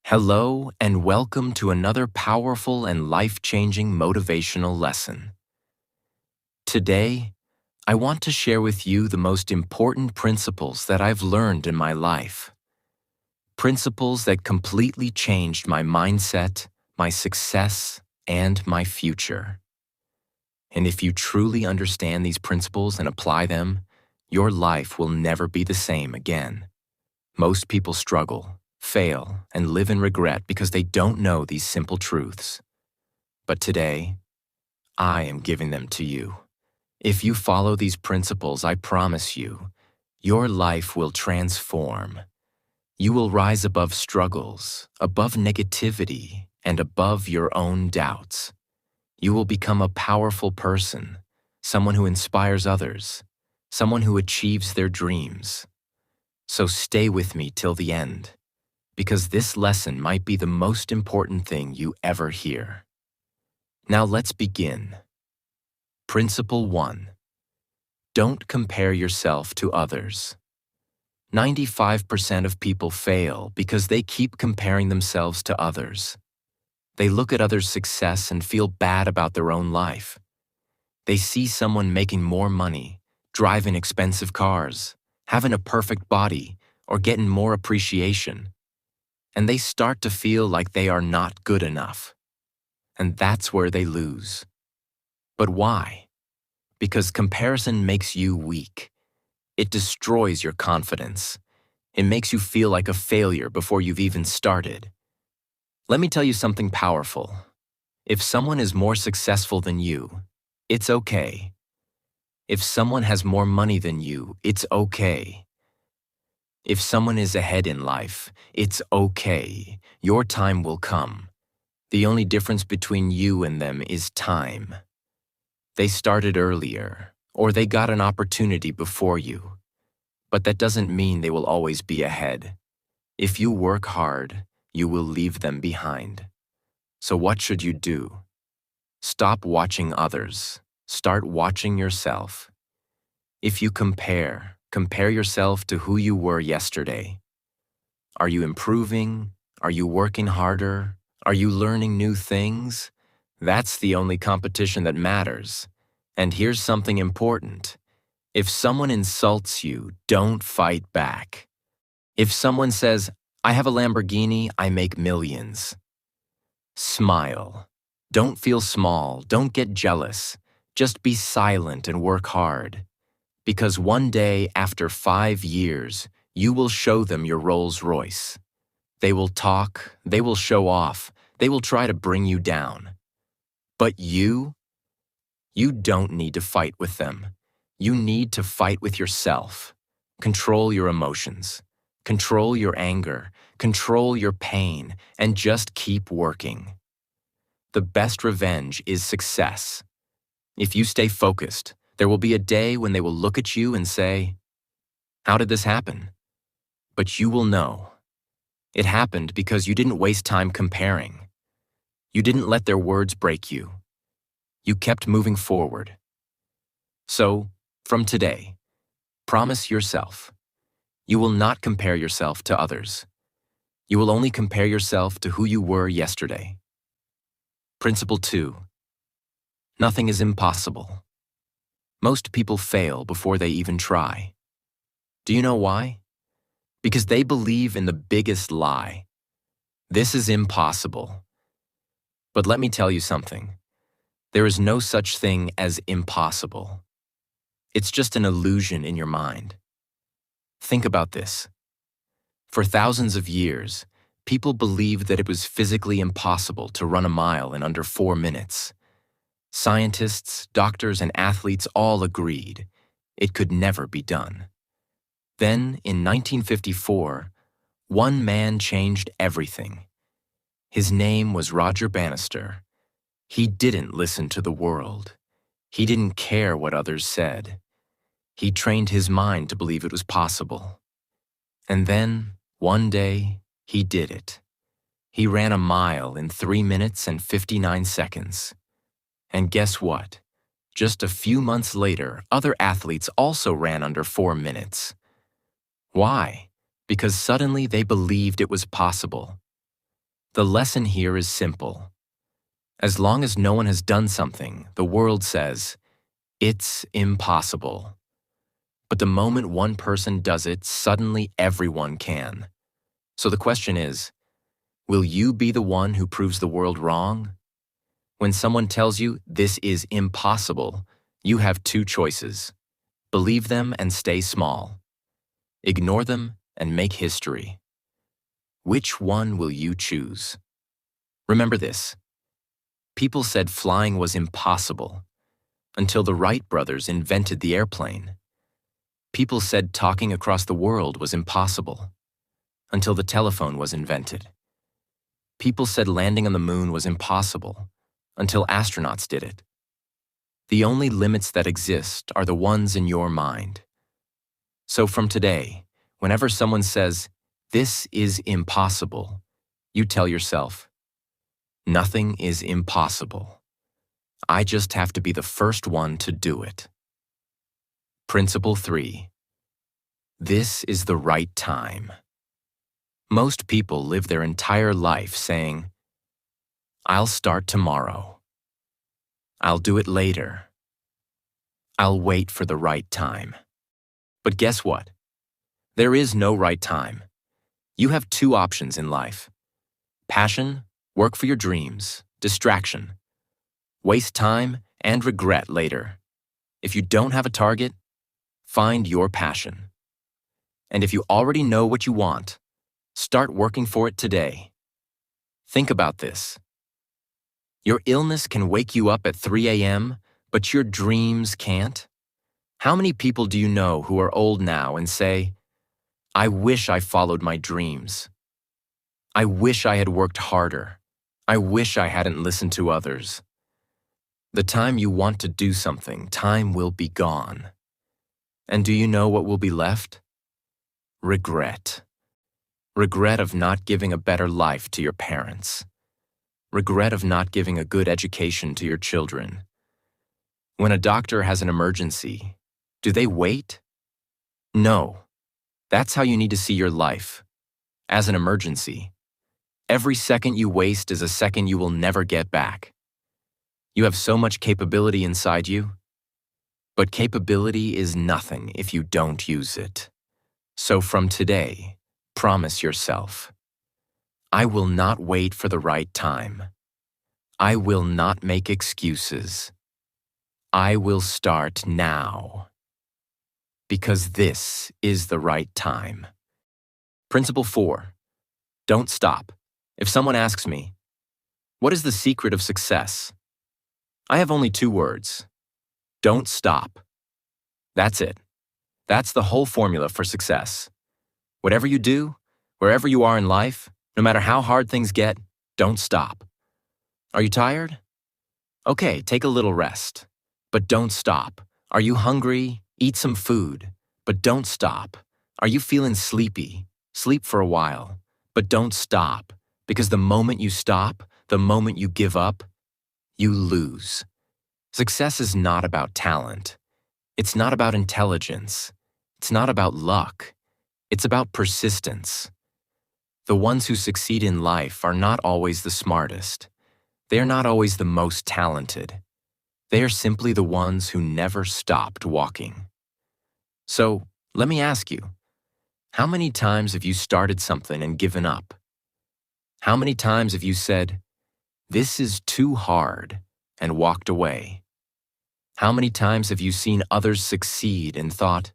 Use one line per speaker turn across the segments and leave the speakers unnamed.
Hello, and welcome to another powerful and life-changing motivational lesson. Today, I want to share with you the most important principles that I've learned in my life. Principles that completely changed my mindset, my success, and my future. And if you truly understand these principles and apply them, your life will never be the same again. Most people struggle, fail, and live in regret because they don't know these simple truths. But today, I am giving them to you. If you follow these principles, I promise you, your life will transform. You will rise above struggles, above negativity, and above your own doubts. You will become a powerful person, someone who inspires others, someone who achieves their dreams. So stay with me till the end, because this lesson might be the most important thing you ever hear. Now let's begin. Principle 1. Don't compare yourself to others. 95% of people fail because they keep comparing themselves to others. They look at others' success and feel bad about their own life. They see someone making more money, driving expensive cars, having a perfect body, or getting more appreciation. And they start to feel like they are not good enough. And that's where they lose. But why? Because comparison makes you weak. It destroys your confidence. It makes you feel like a failure before you've even started. Let me tell you something powerful. If someone is more successful than you, it's okay. If someone has more money than you, it's okay. If someone is ahead in life, it's okay. Your time will come. The only difference between you and them is time. They started earlier, or they got an opportunity before you. But that doesn't mean they will always be ahead. If you work hard, you will leave them behind. So what should you do? Stop watching others. Start watching yourself. If you compare yourself to who you were yesterday. Are you improving? Are you working harder? Are you learning new things? That's the only competition that matters. And here's something important. If someone insults you, don't fight back. If someone says, "I have a Lamborghini, I make millions," smile. Don't feel small, don't get jealous. Just be silent and work hard. Because one day, after 5 years, you will show them your Rolls Royce. They will talk, they will show off, they will try to bring you down. But you don't need to fight with them. You need to fight with yourself. Control your emotions. Control your anger. Control your pain. And just keep working. The best revenge is success. If you stay focused, there will be a day when they will look at you and say, "How did this happen?" But you will know. It happened because you didn't waste time comparing. You didn't let their words break you. You kept moving forward. So, from today, promise yourself, you will not compare yourself to others. You will only compare yourself to who you were yesterday. Principle 2. Nothing is impossible. Most people fail before they even try. Do you know why? Because they believe in the biggest lie. This is impossible. But let me tell you something. There is no such thing as impossible. It's just an illusion in your mind. Think about this. For thousands of years, people believed that it was physically impossible to run a mile in under 4 minutes. Scientists, doctors, and athletes all agreed it could never be done. Then, in 1954, one man changed everything. His name was Roger Bannister. He didn't listen to the world. He didn't care what others said. He trained his mind to believe it was possible. And then, one day, he did it. He ran a mile in 3 minutes and 59 seconds. And guess what? Just a few months later, other athletes also ran under 4 minutes. Why? Because suddenly they believed it was possible. The lesson here is simple. As long as no one has done something, the world says, it's impossible. But the moment one person does it, suddenly everyone can. So the question is, will you be the one who proves the world wrong? When someone tells you this is impossible, you have two choices. Believe them and stay small. Ignore them and make history. Which one will you choose? Remember this. People said flying was impossible until the Wright brothers invented the airplane. People said talking across the world was impossible until the telephone was invented. People said landing on the moon was impossible until astronauts did it. The only limits that exist are the ones in your mind. So from today, whenever someone says, "This is impossible," you tell yourself, "Nothing is impossible. I just have to be the first one to do it." Principle 3. This is the right time. Most people live their entire life saying, "I'll start tomorrow. I'll do it later. I'll wait for the right time." But guess what? There is no right time. You have two options in life. Passion, work for your dreams, distraction. Waste time and regret later. If you don't have a target, find your passion. And if you already know what you want, start working for it today. Think about this. Your illness can wake you up at 3 a.m., but your dreams can't? How many people do you know who are old now and say, "I wish I followed my dreams. I wish I had worked harder. I wish I hadn't listened to others." The time you want to do something, time will be gone. And do you know what will be left? Regret. Regret of not giving a better life to your parents. Regret of not giving a good education to your children. When a doctor has an emergency, do they wait? No. That's how you need to see your life. As an emergency. Every second you waste is a second you will never get back. You have so much capability inside you, but capability is nothing if you don't use it. So from today, promise yourself, I will not wait for the right time. I will not make excuses. I will start now. Because this is the right time. Principle 4. Don't stop. If someone asks me, what is the secret of success? I have only 2 words. Don't stop. That's it. That's the whole formula for success. Whatever you do, wherever you are in life, no matter how hard things get, don't stop. Are you tired? Okay, take a little rest. But don't stop. Are you hungry? Eat some food. But don't stop. Are you feeling sleepy? Sleep for a while. But don't stop. Because the moment you stop, the moment you give up, you lose. Success is not about talent. It's not about intelligence. It's not about luck. It's about persistence. The ones who succeed in life are not always the smartest. They are not always the most talented. They are simply the ones who never stopped walking. So, let me ask you, how many times have you started something and given up? How many times have you said, "This is too hard," and walked away? How many times have you seen others succeed and thought,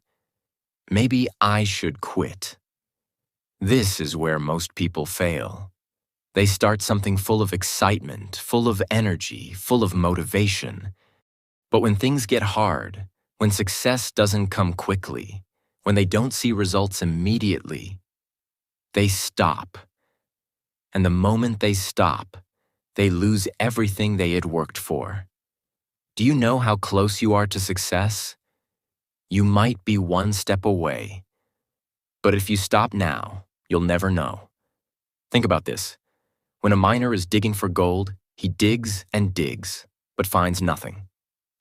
"Maybe I should quit"? This is where most people fail. They start something full of excitement, full of energy, full of motivation. But when things get hard, when success doesn't come quickly, when they don't see results immediately, they stop. And the moment they stop, they lose everything they had worked for. Do you know how close you are to success? You might be one step away. But if you stop now, you'll never know. Think about this. When a miner is digging for gold, he digs and digs, but finds nothing.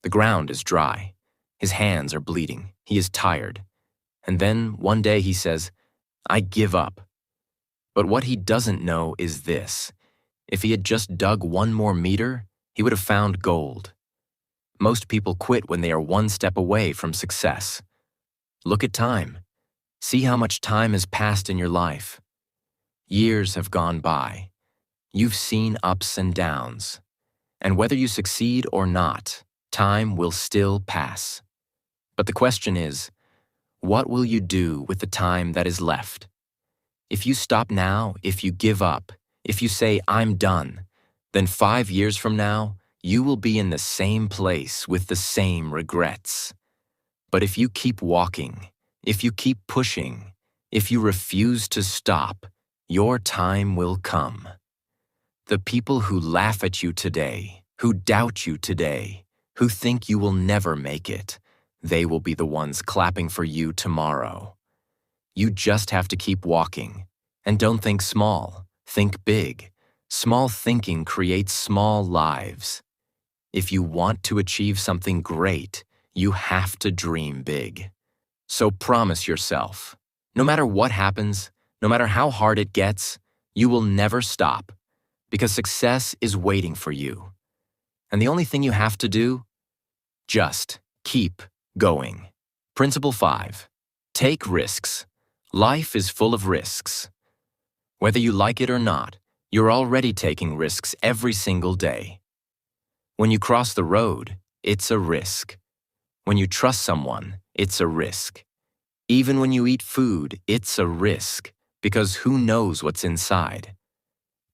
The ground is dry. His hands are bleeding. He is tired. And then one day he says, "I give up." But what he doesn't know is this. If he had just dug one more meter, he would have found gold. Most people quit when they are one step away from success. Look at time. See how much time has passed in your life. Years have gone by. You've seen ups and downs. And whether you succeed or not, time will still pass. But the question is, what will you do with the time that is left? If you stop now, if you give up, if you say, I'm done, then 5 years from now, you will be in the same place with the same regrets. But if you keep walking, if you keep pushing, if you refuse to stop, your time will come. The people who laugh at you today, who doubt you today, who think you will never make it, they will be the ones clapping for you tomorrow. You just have to keep walking. And don't think small, think big. Small thinking creates small lives. If you want to achieve something great, you have to dream big. So promise yourself, no matter what happens, no matter how hard it gets, you will never stop, because success is waiting for you. And the only thing you have to do, just keep going. Principle 5. Take risks. Life is full of risks. Whether you like it or not, you're already taking risks every single day. When you cross the road, it's a risk. When you trust someone, it's a risk. Even when you eat food, it's a risk, because who knows what's inside?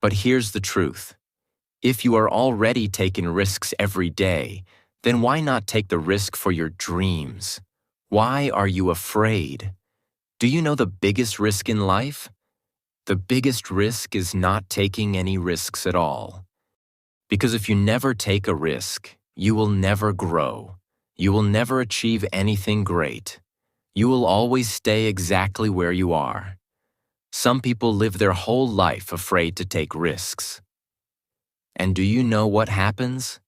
But here's the truth. If you are already taking risks every day, then why not take the risk for your dreams? Why are you afraid? Do you know the biggest risk in life? The biggest risk is not taking any risks at all. Because if you never take a risk, you will never grow. You will never achieve anything great. You will always stay exactly where you are. Some people live their whole life afraid to take risks. And do you know what happens?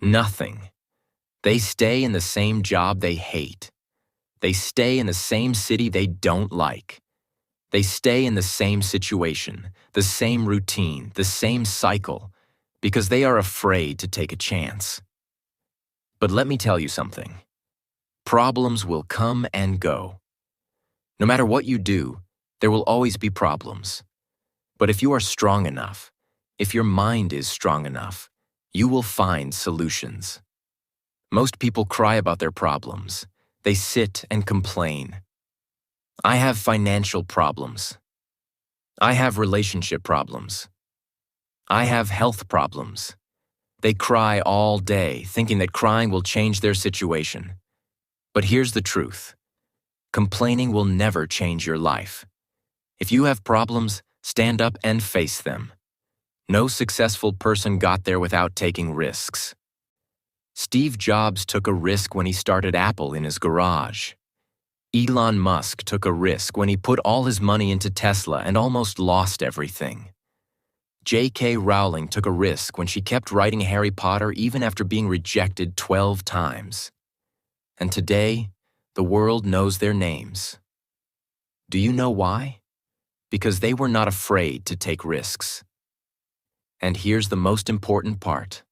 Nothing. They stay in the same job they hate. They stay in the same city they don't like. They stay in the same situation, the same routine, the same cycle, because they are afraid to take a chance. But let me tell you something. Problems will come and go. No matter what you do, there will always be problems. But if you are strong enough, if your mind is strong enough, you will find solutions. Most people cry about their problems. They sit and complain. I have financial problems. I have relationship problems. I have health problems. They cry all day, thinking that crying will change their situation. But here's the truth. Complaining will never change your life. If you have problems, stand up and face them. No successful person got there without taking risks. Steve Jobs took a risk when he started Apple in his garage. Elon Musk took a risk when he put all his money into Tesla and almost lost everything. J.K. Rowling took a risk when she kept writing Harry Potter even after being rejected 12 times. And today, the world knows their names. Do you know why? Because they were not afraid to take risks. And here's the most important part.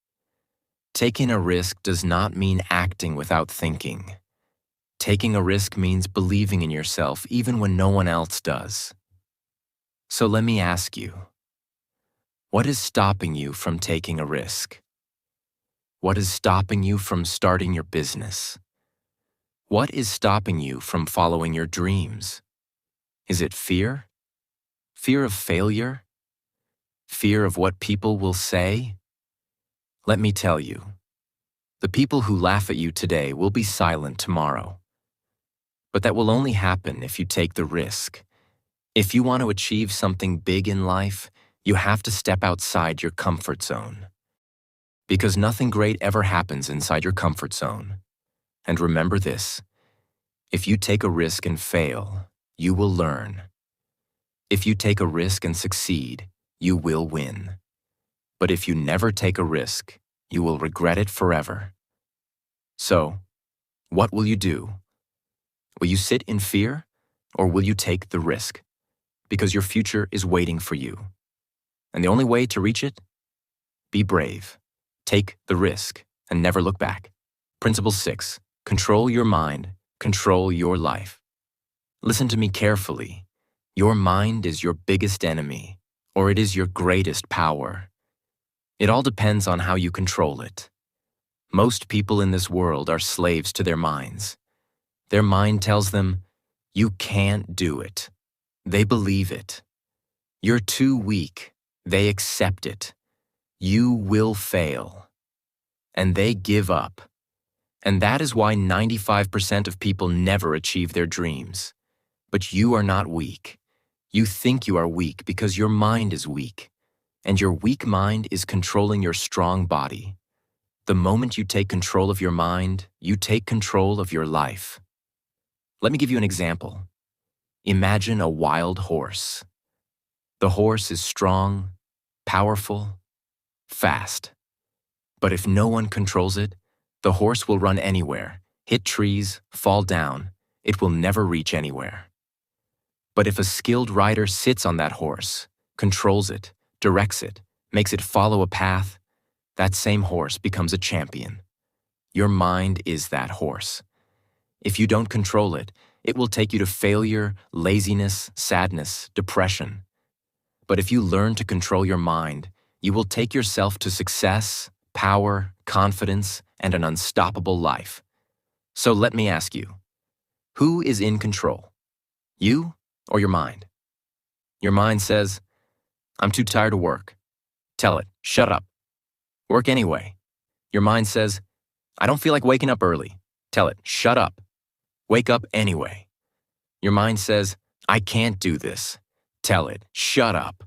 Taking a risk does not mean acting without thinking. Taking a risk means believing in yourself even when no one else does. So let me ask you, what is stopping you from taking a risk? What is stopping you from starting your business? What is stopping you from following your dreams? Is it fear? Fear of failure? Fear of what people will say? Let me tell you, the people who laugh at you today will be silent tomorrow. But that will only happen if you take the risk. If you want to achieve something big in life, you have to step outside your comfort zone. Because nothing great ever happens inside your comfort zone. And remember this, if you take a risk and fail, you will learn. If you take a risk and succeed, you will win. But if you never take a risk, you will regret it forever. So, what will you do? Will you sit in fear, or will you take the risk? Because your future is waiting for you. And the only way to reach it? Be brave. Take the risk and never look back. Principle 6. Control your mind. Control your life. Listen to me carefully. Your mind is your biggest enemy, or it is your greatest power. It all depends on how you control it. Most people in this world are slaves to their minds. Their mind tells them, you can't do it. They believe it. You're too weak. They accept it. You will fail. And they give up. And that is why 95% of people never achieve their dreams. But you are not weak. You think you are weak because your mind is weak. And your weak mind is controlling your strong body. The moment you take control of your mind, you take control of your life. Let me give you an example. Imagine a wild horse. The horse is strong, powerful, fast. But if no one controls it, the horse will run anywhere, hit trees, fall down. It will never reach anywhere. But if a skilled rider sits on that horse, controls it, directs it, makes it follow a path, that same horse becomes a champion. Your mind is that horse. If you don't control it, it will take you to failure, laziness, sadness, depression. But if you learn to control your mind, you will take yourself to success, power, confidence, and an unstoppable life. So let me ask you, who is in control? You or your mind? Your mind says, I'm too tired to work. Tell it, shut up. Work anyway. Your mind says, I don't feel like waking up early. Tell it, shut up. Wake up anyway. Your mind says, I can't do this. Tell it, shut up.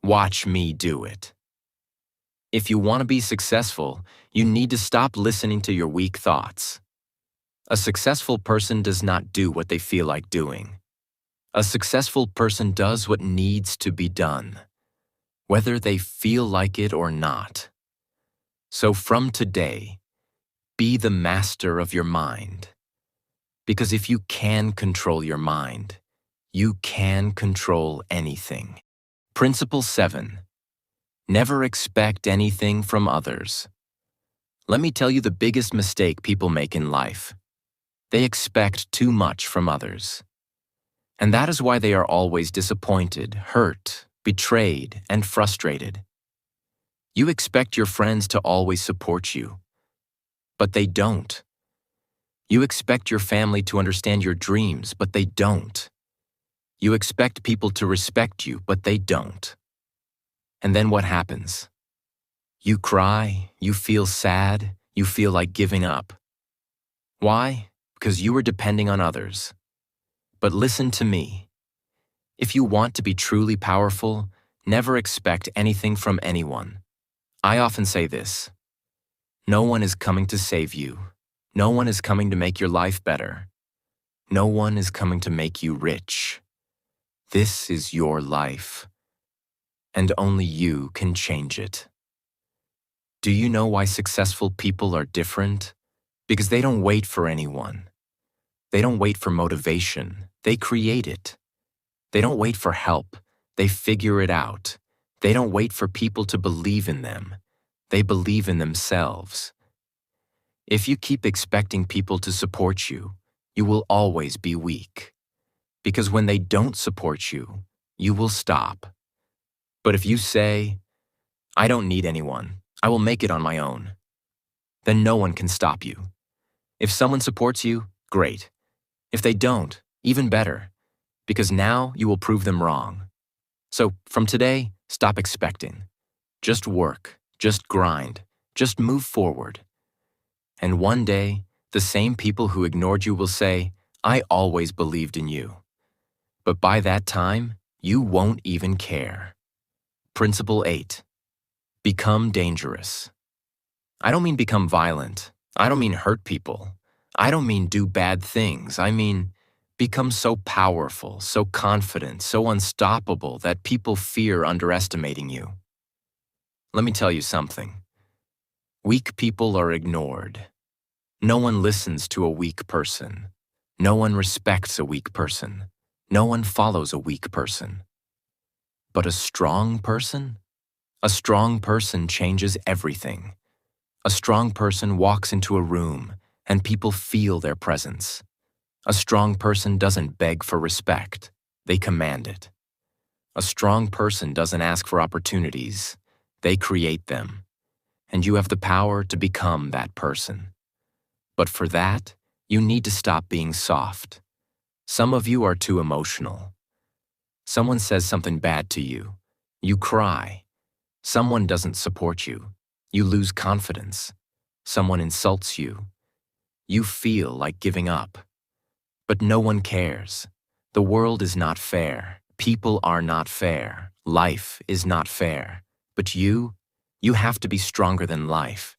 Watch me do it. If you want to be successful, you need to stop listening to your weak thoughts. A successful person does not do what they feel like doing. A successful person does what needs to be done, whether they feel like it or not. So from today, be the master of your mind. Because if you can control your mind, you can control anything. Principle 7. Never expect anything from others. Let me tell you the biggest mistake people make in life. They expect too much from others. And that is why they are always disappointed, hurt, betrayed, and frustrated. You expect your friends to always support you, but they don't. You expect your family to understand your dreams, but they don't. You expect people to respect you, but they don't. And then what happens? You cry, you feel sad, you feel like giving up. Why? Because you were depending on others. But listen to me. If you want to be truly powerful, never expect anything from anyone. I often say this. No one is coming to save you. No one is coming to make your life better. No one is coming to make you rich. This is your life, and only you can change it. Do you know why successful people are different? Because they don't wait for anyone. They don't wait for motivation. They create it. They don't wait for help. They figure it out. They don't wait for people to believe in them. They believe in themselves. If you keep expecting people to support you, you will always be weak. Because when they don't support you, you will stop. But if you say, I don't need anyone, I will make it on my own, then no one can stop you. If someone supports you, great. If they don't, even better, because now you will prove them wrong. So from today, stop expecting. Just work, just grind, just move forward. And one day, the same people who ignored you will say, I always believed in you. But by that time, you won't even care. Principle 8. Become dangerous. I don't mean become violent. I don't mean hurt people. I don't mean do bad things. I mean become so powerful, so confident, so unstoppable that people fear underestimating you. Let me tell you something. Weak people are ignored. No one listens to a weak person. No one respects a weak person. No one follows a weak person. But a strong person? A strong person changes everything. A strong person walks into a room and people feel their presence. A strong person doesn't beg for respect, they command it. A strong person doesn't ask for opportunities, they create them. And you have the power to become that person. But for that, you need to stop being soft. Some of you are too emotional. Someone says something bad to you, you cry. Someone doesn't support you, you lose confidence. Someone insults you, you feel like giving up. But no one cares. The world is not fair. People are not fair. Life is not fair. But you have to be stronger than life.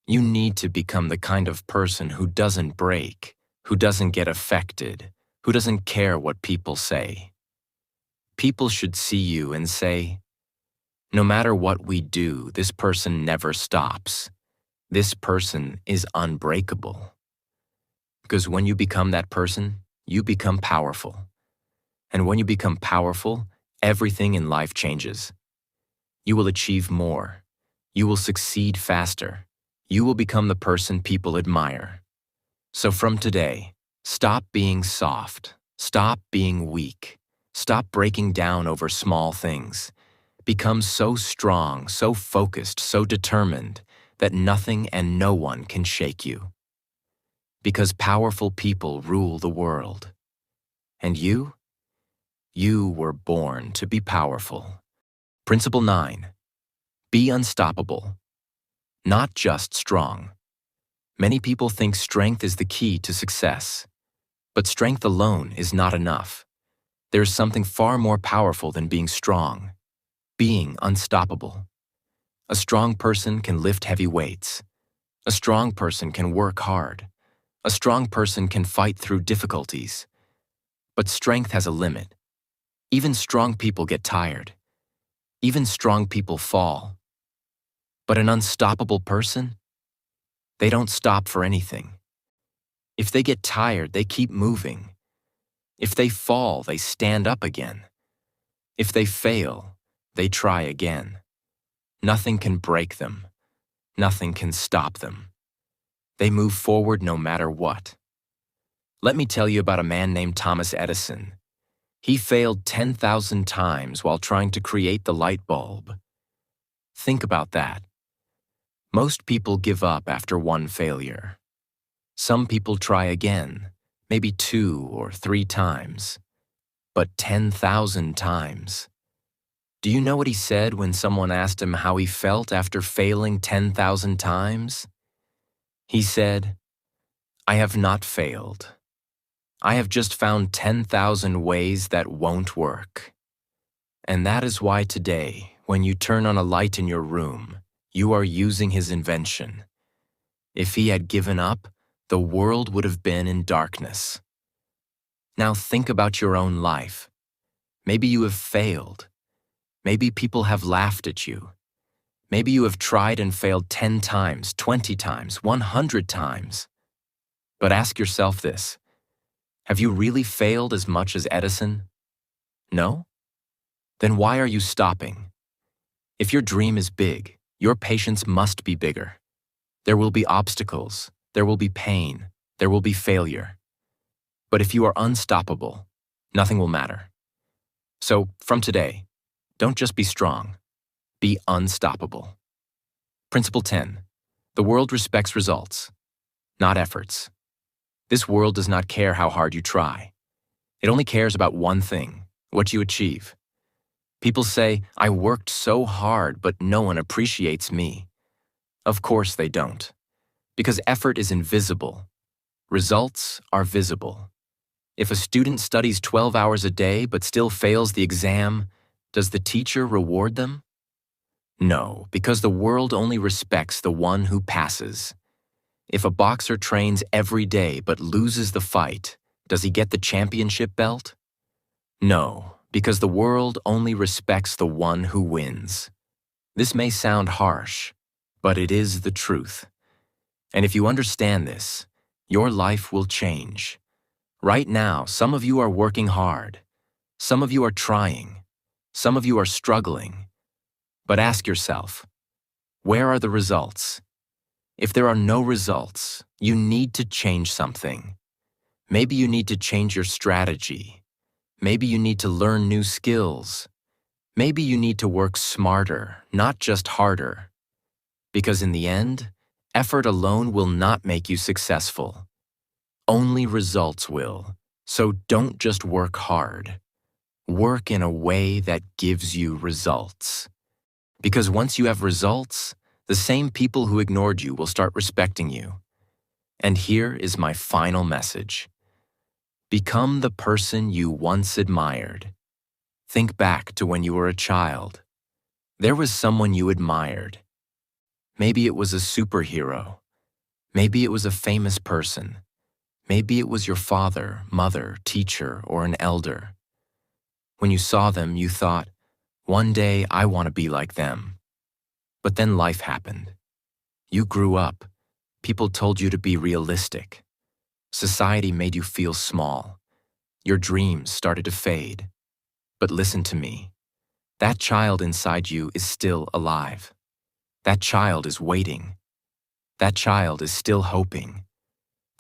You need to become the kind of person who doesn't break, who doesn't get affected, who doesn't care what people say. People should see you and say, no matter what we do, this person never stops. This person is unbreakable. Because when you become that person, you become powerful. And when you become powerful, everything in life changes. You will achieve more. You will succeed faster. You will become the person people admire. So from today, stop being soft. Stop being weak. Stop breaking down over small things. Become so strong, so focused, so determined that nothing and no one can shake you. Because powerful people rule the world. And you were born to be powerful. Principle 9. Be unstoppable. Not just strong. Many people think strength is the key to success. But strength alone is not enough. There is something far more powerful than being strong. Being unstoppable. A strong person can lift heavy weights. A strong person can work hard. A strong person can fight through difficulties. But strength has a limit. Even strong people get tired. Even strong people fall. But an unstoppable person? They don't stop for anything. If they get tired, they keep moving. If they fall, they stand up again. If they fail, they try again. Nothing can break them. Nothing can stop them. They move forward no matter what. Let me tell you about a man named Thomas Edison. He failed 10,000 times while trying to create the light bulb. Think about that. Most people give up after one failure. Some people try again, maybe 2 or 3 times. But 10,000 times. Do you know what he said when someone asked him how he felt after failing 10,000 times? He said, I have not failed. I have just found 10,000 ways that won't work. And that is why today, when you turn on a light in your room, you are using his invention. If he had given up, the world would have been in darkness. Now think about your own life. Maybe you have failed. Maybe people have laughed at you. Maybe you have tried and failed 10 times, 20 times, 100 times. But ask yourself this. Have you really failed as much as Edison? No? Then why are you stopping? If your dream is big, your patience must be bigger. There will be obstacles, there will be pain, there will be failure. But if you are unstoppable, nothing will matter. So, from today, don't just be strong, be unstoppable. Principle 10. The world respects results, not efforts. This world does not care how hard you try. It only cares about one thing, what you achieve. People say, I worked so hard, but no one appreciates me. Of course they don't, because effort is invisible. Results are visible. If a student studies 12 hours a day but still fails the exam, does the teacher reward them? No, because the world only respects the one who passes. If a boxer trains every day but loses the fight, does he get the championship belt? No, because the world only respects the one who wins. This may sound harsh, but it is the truth. And if you understand this, your life will change. Right now, some of you are working hard. Some of you are trying. Some of you are struggling, but ask yourself, where are the results? If there are no results, you need to change something. Maybe you need to change your strategy. Maybe you need to learn new skills. Maybe you need to work smarter, not just harder. Because in the end, effort alone will not make you successful. Only results will. So don't just work hard. Work in a way that gives you results. Because once you have results, the same people who ignored you will start respecting you. And here is my final message. Become the person you once admired. Think back to when you were a child. There was someone you admired. Maybe it was a superhero. Maybe it was a famous person. Maybe it was your father, mother, teacher, or an elder. When you saw them, you thought, one day I want to be like them. But then life happened. You grew up. People told you to be realistic. Society made you feel small. Your dreams started to fade. But listen to me. That child inside you is still alive. That child is waiting. That child is still hoping.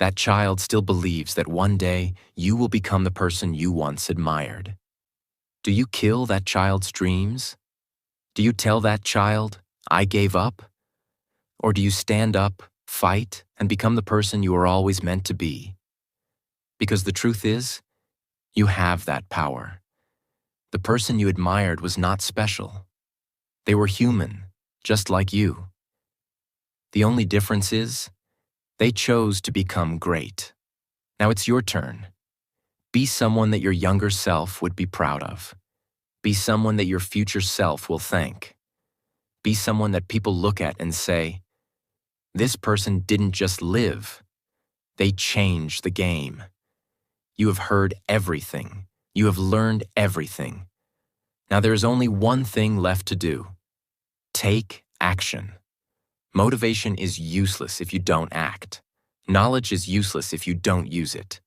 That child still believes that one day you will become the person you once admired. Do you kill that child's dreams? Do you tell that child, I gave up? Or do you stand up, fight, and become the person you were always meant to be? Because the truth is, you have that power. The person you admired was not special. They were human, just like you. The only difference is, they chose to become great. Now it's your turn. Be someone that your younger self would be proud of. Be someone that your future self will thank. Be someone that people look at and say, this person didn't just live, they changed the game. You have heard everything. You have learned everything. Now there is only one thing left to do. Take action. Motivation is useless if you don't act. Knowledge is useless if you don't use it.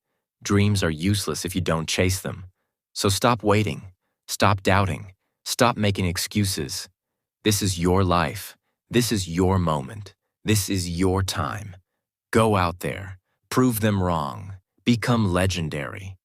Dreams are useless if you don't chase them. So stop waiting. Stop doubting. Stop making excuses. This is your life. This is your moment. This is your time. Go out there. Prove them wrong. Become legendary.